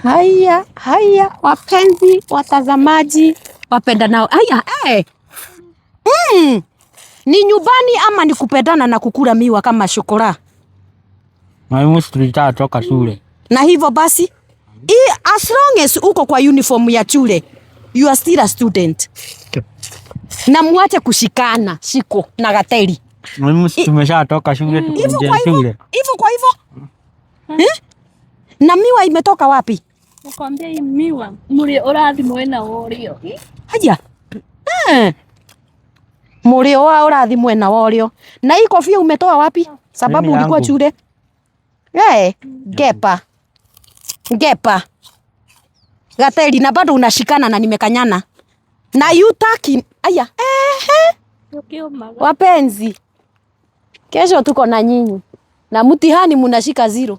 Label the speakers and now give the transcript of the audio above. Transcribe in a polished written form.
Speaker 1: Haya wapenzi watazamaji wapenda nao. Haya ni nyumbani ama ni kupendana na kukula miwa kama shokora?
Speaker 2: Mwalimu tulitoka shule.
Speaker 1: Na hivyo basi as long as uko kwa uniform ya shule you are still a student. Na muache kushikana shiko na gateri.
Speaker 2: Mwalimu tumeshatoka shule tukuja shule.
Speaker 1: Hivyo kwa hivyo. Na miwa imetoka wapi?
Speaker 3: Nakwambia hii miwa muri urathimwe na Oreo.
Speaker 1: Haya. Muri urathimwe na Oreo. Na hii kofia umetoa wapi? Sababu ulikuwa shule. Gepa. Gateli na bado unashikana na nimekanyana. Na yutaki. Aya. Wapenzi. Kesho tuko na nyinyi. Na mtihani mnashika 0.